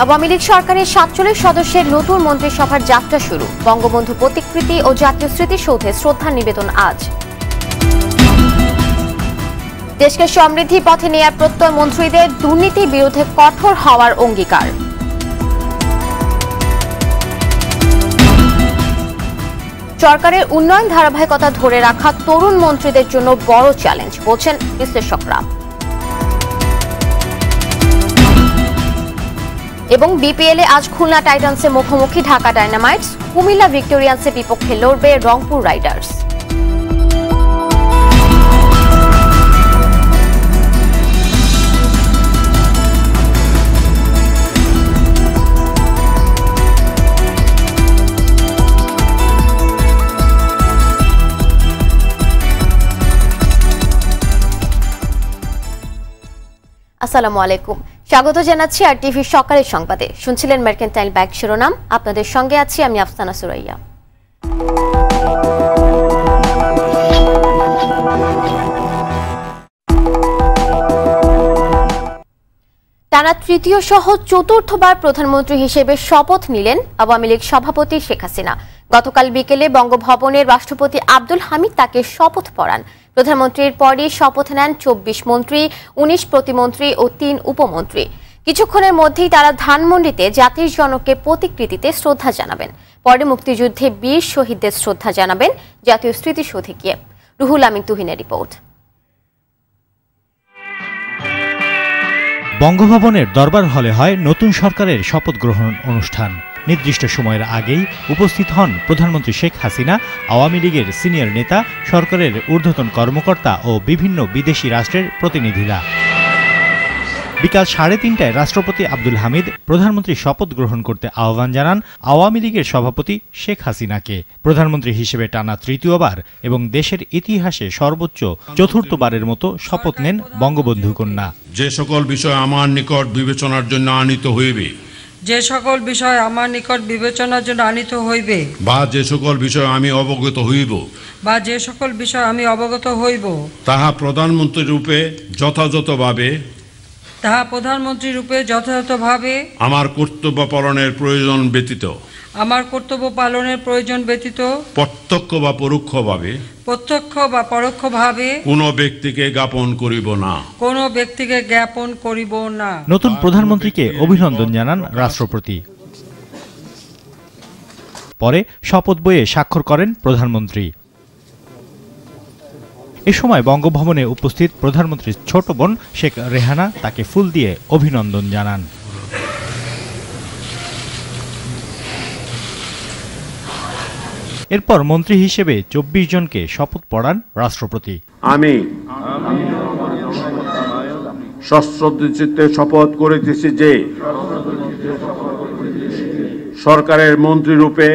আওয়ামী লীগ সরকারের ৪৭ সদস্যের নতুন মন্ত্রিসভার যাত্রা শুরু। বঙ্গবন্ধু প্রতিকৃতি ও জাতীয় স্মৃতিসৌধে শ্রদ্ধা নিবেদন আজ। দেশকে সমৃদ্ধির পথে নেয়ার প্রত্যয় মন্ত্রীদের, দুর্নীতির বিরুদ্ধে কঠোর হওয়ার অঙ্গীকার। সরকারের উন্নয়ন ধারাবাহিকতা ধরে রাখা তরুণ মন্ত্রীদের জন্য বড় চ্যালেঞ্জ বলছেন বিশ্লেষকরা। এবং বিপিএলে আজ খুলনা টাইটান্সের মুখোমুখি ঢাকা ডায়নামাইটস, কুমিল্লা ভিক্টোরিয়ান্সের বিপক্ষে লড়বে রংপুর রাইডার্স। আসসালামু আলাইকুম, স্বাগত জানাচ্ছি আর টিভি সকালের সংবাদে। শুনছিলেন মার্কেন্টাইল ব্যাংক শিরোনাম। আপনাদের সঙ্গে আছি আমি আফসানা সুরাইয়া। টানা তৃতীয় সহ চতুর্থবার প্রধানমন্ত্রী হিসেবে শপথ নিলেন আওয়ামী লীগ সভাপতি শেখ হাসিনা। গতকাল বিকেলে বঙ্গভবনের রাষ্ট্রপতি আব্দুল হামিদ তাকে শপথ পড়ান। প্রধানমন্ত্রীর পরই শপথ নেন ২৪ মন্ত্রী, ১৯ প্রতিমন্ত্রী ও ৩ উপমন্ত্রী। কিছুক্ষণের মধ্যেই তারা ধানমন্ডিতে জাতির জনককে প্রতিকৃতিতে শ্রদ্ধা জানাবেন। পরে মুক্তিযুদ্ধে বীর শহীদদের শ্রদ্ধা জানাবেন জাতীয় স্মৃতিসৌধে গিয়ে। রুহুল আমিন তুহিনের রিপোর্ট। বঙ্গভবনের দরবার হলে হয় নতুন সরকারের শপথ গ্রহণ অনুষ্ঠান। নির্দিষ্ট সময়ের আগেই উপস্থিত হন প্রধানমন্ত্রী শেখ হাসিনা, আওয়ামী লীগের সিনিয়র নেতা, সরকারের ঊর্ধ্বতন কর্মকর্তা ও বিভিন্ন বিদেশি রাষ্ট্রের প্রতিনিধিরা। বিকাল ৩:৩০টায় রাষ্ট্রপতি আব্দুল হামিদ প্রধানমন্ত্রী শপথ গ্রহণ করতে আহ্বান জানান আওয়ামী লীগের সভাপতি শেখ হাসিনাকে। প্রধানমন্ত্রী হিসেবে টানা তৃতীয়বার এবং দেশের ইতিহাসে সর্বোচ্চ চতুর্থবারের মতো শপথ নেন বঙ্গবন্ধু কন্যা। যে সকল বিষয় আমার নিকট বিবেচনার জন্য আনিত হইবে, যে সকল বিষয় আমার নিকট বিবেচনার জন্য আনিত হইবে, বা যে সকল বিষয় আমি অবগত হইব, বা যে সকল বিষয় আমি অবগত হইব, তাহা প্রধানমন্ত্রী রূপে যথাযথভাবে আমার কর্তব্য পালনের প্রয়োজন ব্যতীত প্রত্যক্ষ বা পরোক্ষভাবে কোনো ব্যক্তিকে জ্ঞাপন করিব না। নতুন প্রধানমন্ত্রীকে অভিনন্দন জানান রাষ্ট্রপতি। পরে শপথ বইয়ে স্বাক্ষর করেন প্রধানমন্ত্রী। এ সময় বঙ্গভবনে উপস্থিত প্রধানমন্ত্রীর ছোট বোন শেখ রেহানা তাকে ফুল দিয়ে অভিনন্দন জানান। এরপর মন্ত্রী হিসেবে ২৪ জনকে শপথ পড়ান রাষ্ট্রপতি। আমি সশ্রদ্ধচিত্তে শপথ করিতেছি যে সরকারের মন্ত্রী রূপে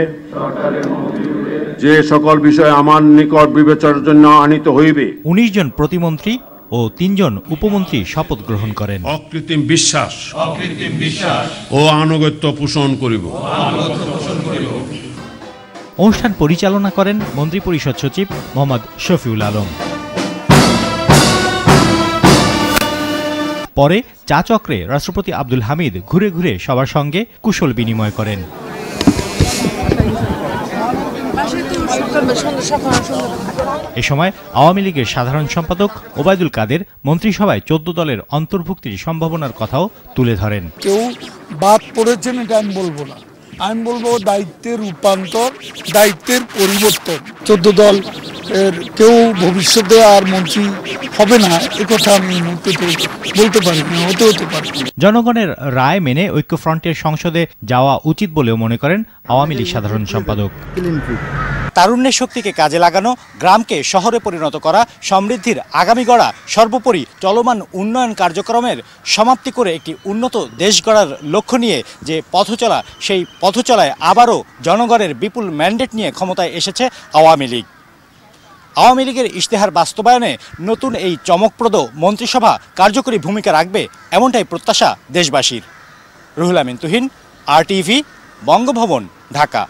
যে সকল বিষয় আমার নিকট বিবেচনার জন্য আনিত হইবে। ১৯ জন প্রতিমন্ত্রী ও ৩ জন উপমন্ত্রী শপথ গ্রহণ করেন। অকৃত্রিম বিশ্বাস ও আনুগত্য পোষণ করিব। অনুষ্ঠান পরিচালনা করেন মন্ত্রিপরিষদ সচিব মোহাম্মদ শফিউল আলম। পরে চা চক্রে রাষ্ট্রপতি আব্দুল হামিদ ঘুরে ঘুরে সবার সঙ্গে কুশল বিনিময় করেন। এ সময় আওয়ামী লীগের সাধারণ সম্পাদক ওবায়দুল কাদের মন্ত্রিসভায় ১৪ দলের অন্তর্ভুক্তির সম্ভাবনার কথাও তুলে ধরেন। কেউ বাদ পড়েছেন এটা আমি বলবো না, আমি বলবো দায়িত্বের রূপান্তর, দায়িত্বের পরিবর্তন। ১৪ দল এর কেউ ভবিষ্যতে আর মন্ত্রী হবে না একথা আমি বলতে পারি না, হতে পারে। জনগণের রায় মেনে ঐক্যফ্রন্টের সংসদে যাওয়া উচিত বলেও মনে করেন আওয়ামী লীগ সাধারণ সম্পাদক। তারুণ্যের শক্তিকে কাজে লাগানো, গ্রামকে শহরে পরিণত করা, সমৃদ্ধির আগামী গড়া, সর্বোপরি চলমান উন্নয়ন কার্যক্রমের সমাপ্তি করে একটি উন্নত দেশ গড়ার লক্ষ্য নিয়ে যে পথচলা, সেই পথচলায় আবারও জনগণের বিপুল ম্যান্ডেট নিয়ে ক্ষমতায় এসেছে আওয়ামী লীগ। আওয়ামী লীগের ইশতেহার বাস্তবায়নে নতুন এই চমকপ্রদ মন্ত্রিসভা কার্যকরী ভূমিকা রাখবে, এমনটাই প্রত্যাশা দেশবাসীর। রুহুল আমিন তুহিন, RTV, বঙ্গভবন, ঢাকা।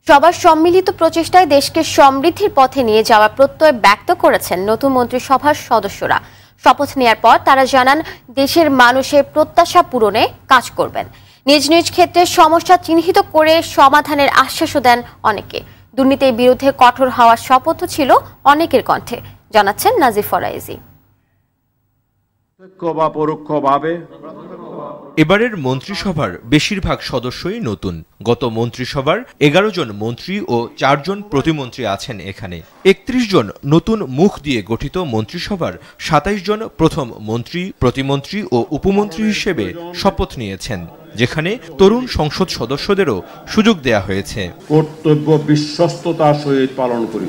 সবার সম্মিলিত প্রচেষ্টায় দেশকে সমৃদ্ধির পথে নিয়ে যাওয়ার প্রত্যয় ব্যক্ত করেছেন নতুন মন্ত্রিসভার সদস্যরা। শপথ নেয়ার পর তারা জানান দেশের মানুষের প্রত্যাশা পূরণে কাজ করবেন। নিজ নিজ ক্ষেত্রে সমস্যা চিহ্নিত করে সমাধানের আশ্বাসও দেন অনেকে। দুর্নীতির বিরুদ্ধে কঠোর হওয়ার শপথও ছিল অনেকের কণ্ঠে, জানাচ্ছেন নাজির ফরাইজি। বা পরোক্ষভাবে এবারের মন্ত্রিসভার বেশিরভাগ সদস্যই নতুন। গত মন্ত্রিসভার 11 জন মন্ত্রী ও 4 জন প্রতিমন্ত্রী আছেন এখানে। 31 জন নতুন মুখ দিয়ে গঠিত মন্ত্রিসভার 27 জন প্রথম মন্ত্রী, প্রতিমন্ত্রী ও উপমন্ত্রী হিসেবে শপথ নিয়েছেন, যেখানে তরুণ সংসদ সদস্যদেরও সুযোগ দেয়া হয়েছে। কর্তব্য বিশ্বস্ততার সহিত পালন করি।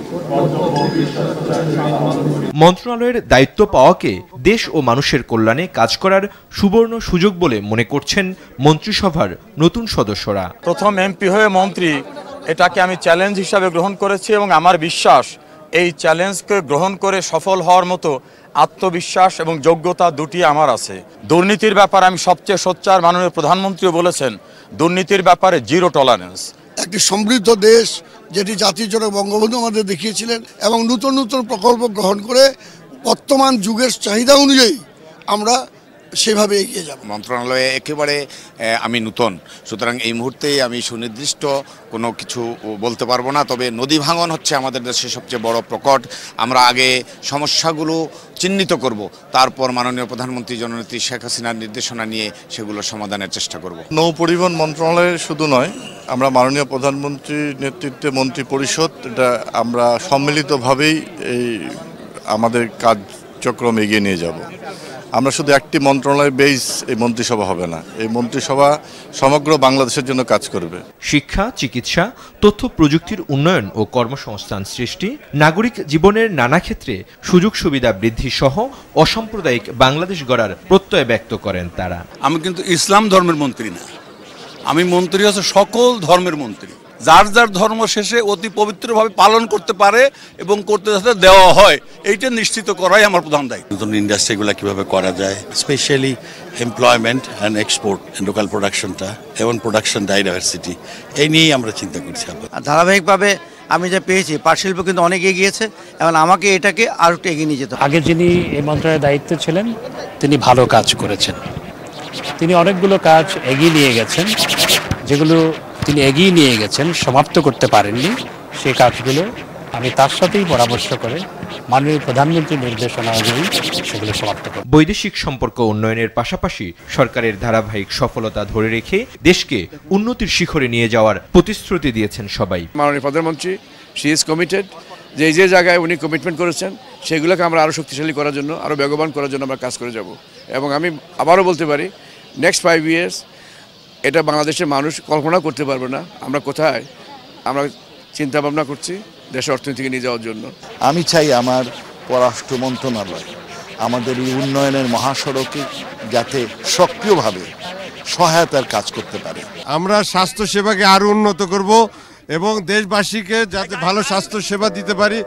মন্ত্রণালয়ের দায়িত্ব পাওয়াকে দেশ ও মানুষের কল্যাণে কাজ করার সুবর্ণ সুযোগ বলে মনে করছেন মন্ত্রিসভার নতুন সদস্যরা। প্রথম এমপি হয়ে মন্ত্রী, এটাকে আমি চ্যালেঞ্জ হিসাবে গ্রহণ করেছি এবং আমার বিশ্বাস এই চ্যালেঞ্জকে গ্রহণ করে সফল হওয়ার মতো আত্মবিশ্বাস এবং যোগ্যতা দুটি আমার আছে। দুর্নীতির ব্যাপারে আমি সবচেয়ে সোচ্চার। মাননীয় প্রধানমন্ত্রীও বলেছেন দুর্নীতির ব্যাপারে জিরো টলারেন্স। একটি সমৃদ্ধ দেশ যেটি জাতির জনক বঙ্গবন্ধু আমাদের দেখিয়েছিলেন এবং নতুন নতুন প্রকল্প গ্রহণ করে বর্তমান যুগের চাহিদা অনুযায়ী আমরা সেভাবে এগিয়ে যাব। মন্ত্রণালয়ে একেবারে আমি নতুন, সুতরাং এই মুহূর্তে আমি সুনির্দিষ্ট কোনো কিছু বলতে পারবো না। তবে নদী ভাঙন হচ্ছে আমাদের দেশের সবচেয়ে বড় প্রকট। আমরা আগে সমস্যাগুলো চিহ্নিত করব, তারপর মাননীয় প্রধানমন্ত্রী জননেত্রী শেখ হাসিনার নির্দেশনা নিয়ে সেগুলো সমাধানের চেষ্টা করব। নৌ পরিবহন মন্ত্রণালয়ের শুধু নয়, আমরা মাননীয় প্রধানমন্ত্রীর নেতৃত্বে মন্ত্রী পরিষদ, এটা আমরা সম্মিলিতভাবেই এই আমাদের কার্যক্রম এগিয়ে নিয়ে যাব। আমরা শুধু একটি মন্ত্রণালয় বেস এই মন্ত্রিসভা হবে না, এই মন্ত্রিসভা সমগ্র বাংলাদেশের জন্য কাজ করবে। শিক্ষা, চিকিৎসা, তথ্য প্রযুক্তির উন্নয়ন ও কর্মসংস্থান সৃষ্টি, নাগরিক জীবনের নানা ক্ষেত্রে সুযোগ সুবিধা বৃদ্ধি সহ অসাম্প্রদায়িক বাংলাদেশ গড়ার প্রত্যয় ব্যক্ত করেন তারা। আমি কিন্তু ইসলাম ধর্মের মন্ত্রী না, আমি মন্ত্রী হচ্ছে সকল ধর্মের মন্ত্রী। যার যার ধর্ম শেষে অতি পবিত্রভাবে পালন করতে পারে এবং করতে যাতে দেওয়া হয়, এইটা নিশ্চিত করাই আমার প্রধান দায়িত্ব। নতুন ইন্ডাস্ট্রিগুলো কীভাবে করা যায়, specially employment and export and local প্রোডাকশনটা এবং প্রোডাকশন ডাইভার্সিটি, এই নিয়েই আমরা চিন্তা করছি। ধারাবাহিকভাবে আমি যা পেয়েছি, পাট শিল্প কিন্তু অনেক এগিয়েছে এবং আমাকে এটাকে আরও একটু এগিয়ে নিয়ে যেতে হবে। আগে যিনি এই মন্ত্রণালয়ের দায়িত্বে ছিলেন তিনি ভালো কাজ করেছেন, তিনি অনেকগুলো কাজ এগিয়ে নিয়ে গেছেন, যেগুলো তিনি এগিয়ে নিয়ে গেছেন সমাপ্ত করতে পারেননি, সেই কাজগুলো আমি তার সাথেই পরামর্শ করে মাননীয় প্রধানমন্ত্রীর নির্দেশনা অনুযায়ী সেগুলো সমাপ্ত করব। বৈদেশিক সম্পর্ক উন্নয়নের পাশাপাশি সরকারের ধারাবাহিক সফলতা ধরে রেখে দেশকে উন্নতির শিখরে নিয়ে যাওয়ার প্রতিশ্রুতি দিয়েছেন সবাই। মাননীয় প্রধানমন্ত্রী শি ইজ কমিটেড, যে জায়গায় উনি কমিটমেন্ট করেছেন সেগুলোকে আমরা আরও শক্তিশালী করার জন্য, আরও বেগবান করার জন্য আমরা কাজ করে যাব। এবং আমি আবারও বলতে পারি, নেক্সট 5 years এটা বাংলাদেশের মানুষ কল্পনা করতে পারবে না আমরা কোথায় আমরা চিন্তা ভাবনা করছি দেশের অর্থনীতিকে নিয়ে যাওয়ার জন্য। আমি চাই আমার পররাষ্ট্র মন্ত্রণালয় আমাদের এই উন্নয়নের মহাসড়কে যাতে সক্রিয়ভাবে সহায়তার কাজ করতে পারে। আমরা স্বাস্থ্যসেবাকে আরও উন্নত করব এবং দেশবাসীকে যাতে ভালো স্বাস্থ্যসেবা দিতে পারি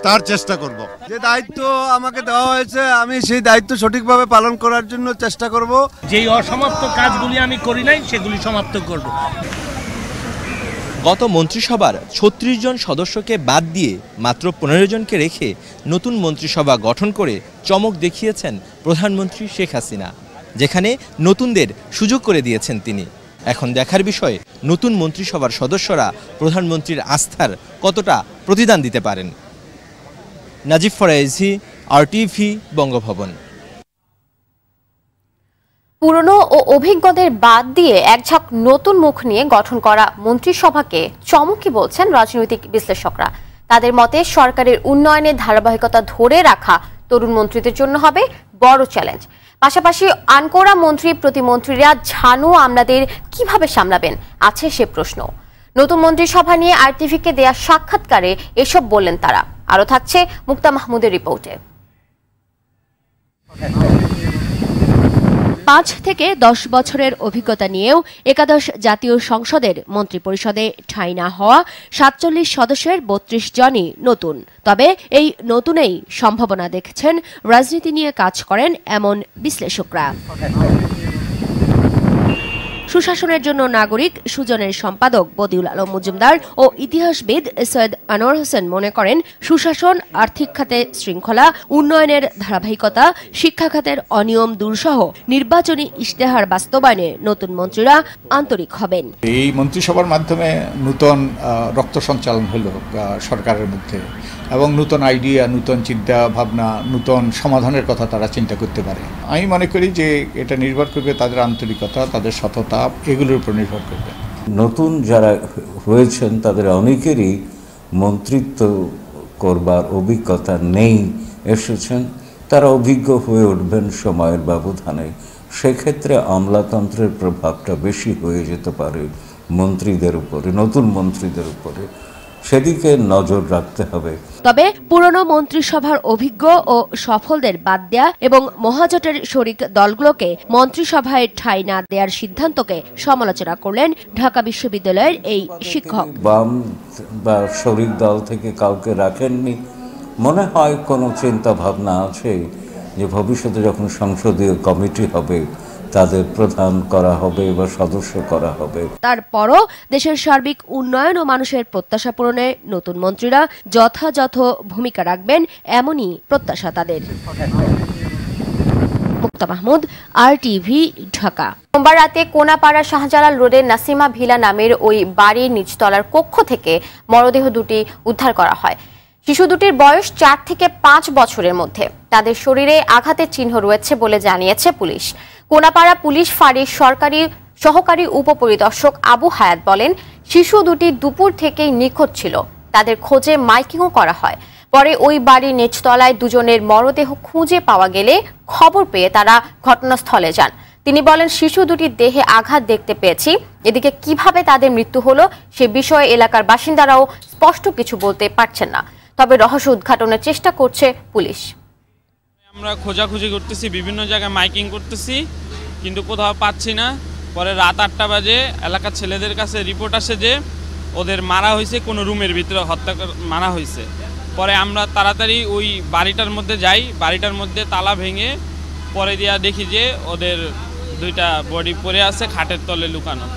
তার চেষ্টা করব। যে দায়িত্ব আমাকে দেওয়া হয়েছে আমি সেই দায়িত্ব সঠিকভাবে পালন করার জন্য চেষ্টা করব। যেই অসমাপ্ত কাজগুলি আমি করি নাই সেগুলি সমাপ্ত করব। গত মন্ত্রিসভার 36 জন সদস্যকে বাদ দিয়ে মাত্র 15 জনকে রেখে নতুন মন্ত্রিসভা গঠন করে চমক দেখিয়েছেন প্রধানমন্ত্রী শেখ হাসিনা, যেখানে নতুনদের সুযোগ করে দিয়েছেন তিনি। এখন দেখার বিষয় নতুন মন্ত্রিসভার সদস্যরা প্রধানমন্ত্রীর আস্থার কতটা প্রতিদান দিতে পারেন। নাজিব ফরাইজি, RTV, বঙ্গভবন। পুরনো ও অভিজ্ঞদের বাদ দিয়ে একঝাঁক নতুন মুখ নিয়ে গঠন করা মন্ত্রিসভাকে চমকই বলছেন রাজনৈতিক বিশ্লেষকরা। তাদের মতে সরকারের উন্নয়নের ধারাবাহিকতা ধরে রাখা তরুণ মন্ত্রীদের জন্য হবে বড় চ্যালেঞ্জ। পাশাপাশি আনকোরা মন্ত্রী প্রতিমন্ত্রীরা ঝানু আমলাদের কিভাবে সামলাবেন আছে সে প্রশ্ন। নতুন মন্ত্রিসভা নিয়ে RTV-কে দেয়া সাক্ষাৎকারে এসব বললেন তারা। আরও থাকছে মুক্তা মাহমুদের রিপোর্টে। 5 থেকে 10 বছরের অভিজ্ঞতা নিয়েও একাদশ জাতীয় সংসদের মন্ত্রিপরিষদে ঠাঁই না হওয়া 47 সদস্যের 32 জনই নতুন। তবে এই নতুনেই সম্ভাবনা দেখছেন রাজনীতি নিয়ে কাজ করেন এমন বিশ্লেষকরা। সুশাসনের জন্য নাগরিক সুজনের সম্পাদক বদিউল আলম মজুমদার ও ইতিহাসবিদ সৈয়দ আনোয়ার হোসেন মনে করেন, সুশাসন, আর্থিক খাতে শৃঙ্খলা, উন্নয়নের ধারাবাহিকতা, শিক্ষা খাতের অনিয়ম দূরসহ নির্বাচনী ইশতেহার বাস্তবায়নে নতুন মন্ত্রীরা আন্তরিক হবেন। এই মন্ত্রিসভার মাধ্যমে নূতন রক্ত সঞ্চালন হলো সরকারের মধ্যে, এবং নূতন আইডিয়া, নূতন চিন্তা ভাবনা, নূতন সমাধানের কথা তারা চিন্তা করতে পারে। আমি মনে করি যে এটা নির্ভর করবে তাদের আন্তরিকতা, তাদের সততা, এগুলোর উপর নির্ভর করবে। নতুন যারা হয়েছেন তাদের অনেকেরই মন্ত্রিত্ব করবার অভিজ্ঞতা নেই, এসেছেন, তারা অভিজ্ঞ হয়ে উঠবেন সময়ের ব্যবধানে। সেক্ষেত্রে আমলাতন্ত্রের প্রভাবটা বেশি হয়ে যেতে পারে মন্ত্রীদের উপরে, নতুন মন্ত্রীদের উপরে। সেদিকে নজর রাখতে হবে। তবে পুরনো মন্ত্রিসভার অভিজ্ঞ ও সফলদের বাদ দেয়া এবং মহাজোটের শরিক দলগুলোকে মন্ত্রিসভায় ঠাঁই না দেওয়ার সিদ্ধান্তকে সমালোচনা করলেন ঢাকা বিশ্ববিদ্যালয়ের এই শিক্ষক। বাম বা শরিক দল থেকে কাউকে রাখেননি, মনে হয় কোনো চিন্তা ভাবনা আছে যে ভবিষ্যতে যখন সংসদীয় কমিটি হবে তাদের প্রধান করা হবে বা সদস্য করা হবে। তারপরও দেশের সার্বিক উন্নয়ন ও মানুষের প্রত্যাশা পূরণে নতুন মন্ত্রীরা যথাযথ ভূমিকা রাখবেন, এমনই প্রত্যাশা তাদের। মুক্তা মাহমুদ, RTV, ঢাকা। সোমবার রাতে কোনাপাড়া শাহজালাল রোডের নাসিমা ভিলা নামের ওই বাড়ির নিচতলার কক্ষ থেকে মরদেহ দুটি উদ্ধার করা হয়। শিশু দুটির বয়স 4 থেকে 5 বছরের মধ্যে। তাদের শরীরে আঘাতের চিহ্ন রয়েছে বলে জানিয়েছে পুলিশ। কোনাপাড়া পুলিশ ফাঁড়ির সহকারী উপপরিদর্শক আবু হায়াত বলেন, শিশু দুটি দুপুর থেকেই নিখোঁজ ছিল। তাদের খোঁজে মাইকিংও করা হয়। পরে ওই বাড়ির নিচতলায় দুজনের মরদেহ খুঁজে পাওয়া গেলে খবর পেয়ে তারা ঘটনাস্থলে যান। তিনি বলেন, শিশু দুটির দেহে আঘাত দেখতে পেয়েছি। এদিকে কিভাবে তাদের মৃত্যু হলো সে বিষয়ে এলাকার বাসিন্দারাও স্পষ্ট কিছু বলতে পারছেন না। তবে রহস্য উদ্ঘাটনের চেষ্টা করছে পুলিশ। আমরা খোঁজাখুঁজি করতেছি, বিভিন্ন জায়গায় মাইকিং করতেছি, কিন্তু কোথাও পাচ্ছি না। পরে রাত 8টা বাজে এলাকার ছেলেদের কাছে রিপোর্ট আসে যে ওদের মারা হয়েছে, কোনো রুমের ভিতরে হত্যা মারা হয়েছে। পরে আমরা তাড়াতাড়ি ওই বাড়িটার মধ্যে যাই, বাড়িটার মধ্যে তালা ভেঙে পরে দিয়া দেখি যে ওদের দুইটা বডি পড়ে আছে খাটের তলে লুকানো।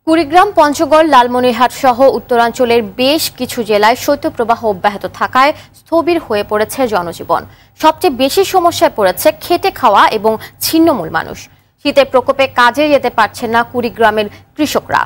কুড়িগ্রাম, পঞ্চগড়, লালমনিরহাট সহ উত্তরাঞ্চলের বেশ কিছু জেলায় শৈত্যপ্রবাহ অব্যাহত থাকায় স্থবির হয়ে পড়েছে জনজীবন। সবচেয়ে বেশি সমস্যায় পড়েছে খেটে খাওয়া এবং ছিন্নমূল মানুষ। শীতের প্রকোপে কাজে যেতে পারছেন না কুড়িগ্রামের কৃষকরা।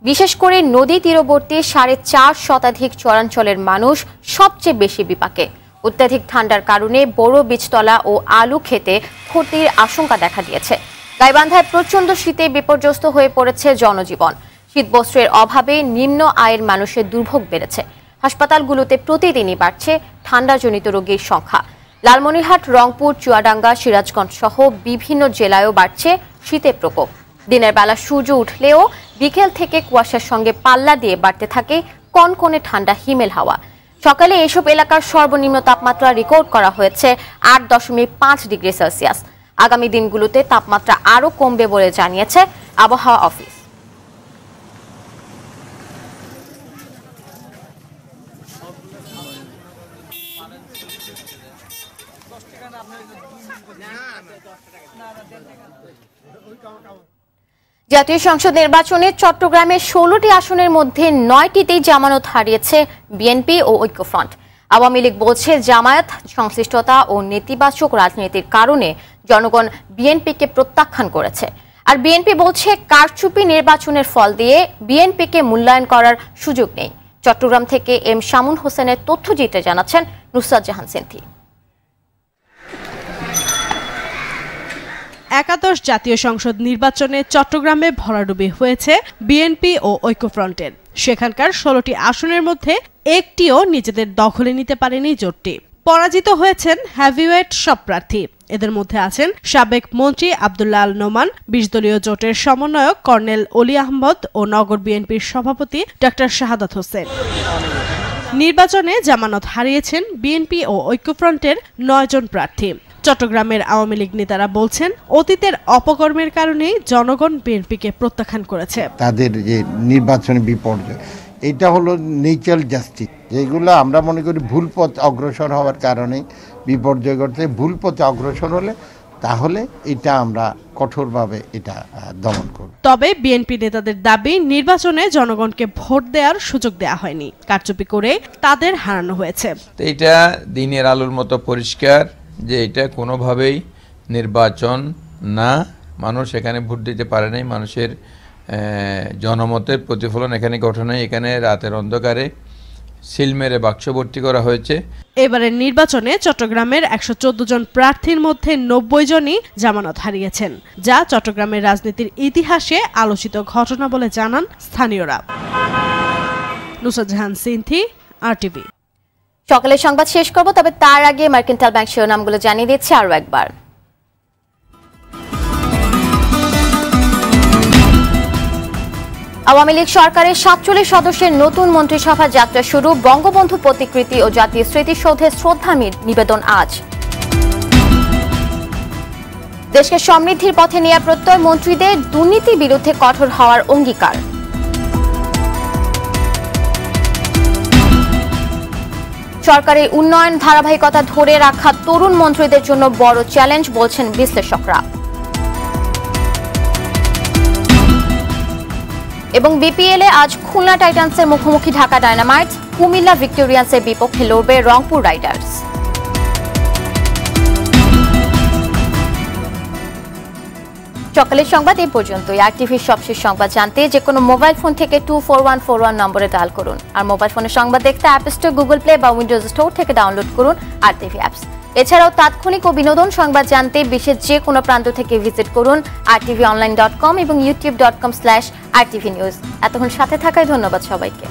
বিশেষ করে নদী তীরবর্তী 4.5 শতাধিক চরাঞ্চলের মানুষ সবচেয়ে বেশি বিপাকে। অত্যাধিক ঠান্ডার কারণে বড় বীজতলা ও আলু খেতে ক্ষতির আশঙ্কা দেখা দিয়েছে। গাইবান্ধায় প্রচণ্ড শীতে বিপর্যস্ত হয়ে পড়েছে জনজীবন। শীতবস্ত্রের অভাবে নিম্ন আয়ের মানুষের দুর্ভোগ বেড়েছে। হাসপাতালগুলোতে প্রতিদিনই বাড়ছে ঠান্ডাজনিত রোগীর সংখ্যা। লালমনিরহাট, রংপুর, চুয়াডাঙ্গা, সিরাজগঞ্জ সহ বিভিন্ন জেলায়ও বাড়ছে শীতের প্রকোপ। দিনের বেলা সূর্য উঠলেও বিকেল থেকে কুয়াশার সঙ্গে পাল্লা দিয়ে বাড়তে থাকে কনকনে ঠান্ডা হিমেল হাওয়া। সকালে এসব এলাকার সর্বনিম্ন তাপমাত্রা রেকর্ড করা হয়েছে 8.5 ডিগ্রি সেলসিয়াস। আগামী দিনগুলোতে তাপমাত্রা আরও কমবে বলে জানিয়েছে আবহাওয়া অফিস। জাতীয় সংসদ নির্বাচনে চট্টগ্রামের 16টি আসনের মধ্যে 9টিতেই জামানত হারিয়েছে বিএনপি ও ঐক্যফ্রন্ট। আওয়ামী লীগ বলছে, জামায়াত সংশ্লিষ্টতা ও নেতিবাচক রাজনীতির কারণে জনগণ বিএনপিকে প্রত্যাখ্যান করেছে। আর বিএনপি বলছে, কারচুপি নির্বাচনের ফল দিয়ে বিএনপিকে মূল্যায়ন করার সুযোগ নেই। চট্টগ্রাম থেকে এম শামুন হোসেনের তথ্য দিতে জানাচ্ছেন নুসরাত জাহান সিনথি। একাদশ জাতীয় সংসদ নির্বাচনে চট্টগ্রামে ভরাডুবি হয়েছে বিএনপি ও ঐক্যফ্রন্টের। সেখানকার 16টি আসনের মধ্যে একটিও নিজেদের দখলে নিতে পারেনি জোটটি। পরাজিত হয়েছেন হেভিওয়েট সব প্রার্থী। এদের মধ্যে আছেন সাবেক মন্ত্রী আব্দুল্লাহ আল নোমান, 20 দলীয় জোটের সমন্বয়ক কর্নেল অলি আহমদ ও নগর বিএনপির সভাপতি ডক্টর শাহাদাত হোসেন। নির্বাচনে জামানত হারিয়েছেন বিএনপি ও ঐক্যফ্রন্টের 9 জন প্রার্থী। চট্টগ্রামের আওয়ামী লীগ নেতারা বলছেন, অতীতের অপকর্মের কারণেই জনগণ বিএনপিকে প্রত্যাখ্যান করেছে। তাদের যে নির্বাচনী বিপর্যয়, এটা হলো ন্যাচারাল জাস্টিস, যেগুলো আমরা মনে করি ভুল পথ অগ্রসর হওয়ার কারণে বিপর্যয় ঘটছে। ভুল পথে অগ্রসর হলে তাহলে এটা আমরা কঠোরভাবে এটা দমন করব। তবে বিএনপি নেতাদের দাবি নির্বাচনে জনগণকে ভোট দেওয়ার সুযোগ দেওয়া হয়নি, কারচুপি করে তাদের হারানো হয়েছে। তো এটা দিনের আলোর মতো পরিষ্কার যে এটা কোনোভাবেই নির্বাচন না, মানুষ এখানে ভোট দিতে পারে নাই, মানুষের জনমতের প্রতিফলন এখানে ঘটে নাই, এখানে রাতের অন্ধকারে সিল মেরে বাক্স ভর্তি করা হয়েছে। এবারের নির্বাচনে চট্টগ্রামের 114 জন প্রার্থীর মধ্যে 90 জনই জামানত হারিয়েছেন, যা চট্টগ্রামের রাজনীতির ইতিহাসে আলোচিত ঘটনা বলে জানান স্থানীয়রা। নুসরাত জাহান সিনথি, RTV। সকালের সংবাদ শেষ করব, তবে তার আগে মার্কেন্টাইল ব্যাংক শিরোনামগুলো জানিয়ে দিচ্ছি আরও একবার। আওয়ামী লীগ সরকারের 47 সদস্যের নতুন মন্ত্রিসভা যাত্রা শুরু, বঙ্গবন্ধু প্রতিকৃতি ও জাতীয় স্মৃতিসৌধে শ্রদ্ধা নিবেদন আজ। দেশকে সমৃদ্ধির পথে নেওয়া প্রত্যয়, মন্ত্রীদের দুর্নীতির বিরুদ্ধে কঠোর হওয়ার অঙ্গীকার। সরকারের উন্নয়ন ধারাবাহিকতা ধরে রাখা তরুণ মন্ত্রীদের জন্য বড় চ্যালেঞ্জ বলছেন বিশ্লেষকরা। এবং বিপিএল এ আজ খুলনা টাইটান্সের মুখোমুখি ঢাকা ডায়নামাইটস, কুমিল্লা ভিক্টোরিয়ান্সের বিপক্ষে লড়বে রংপুর রাইডার্স। সকালের সংবাদ এই পর্যন্তই। RTVর সবশেষ সংবাদ জানতে যে কোনো মোবাইল ফোন থেকে 24141 নম্বরে ডায়াল করুন। আর মোবাইল ফোনে সংবাদ দেখতে অ্যাপ স্টোর, গুগল প্লে বা উইন্ডোজ স্টোর থেকে ডাউনলোড করুন RTV অ্যাপস। এছাড়াও তাৎক্ষণিক ও বিনোদন সংবাদ জানতে বিশ্বের যে কোনো প্রান্ত থেকে ভিজিট করুন rtvonline.com এবং youtube.com/rtvnews। এতক্ষণ সাথে থাকায় ধন্যবাদ সবাইকে।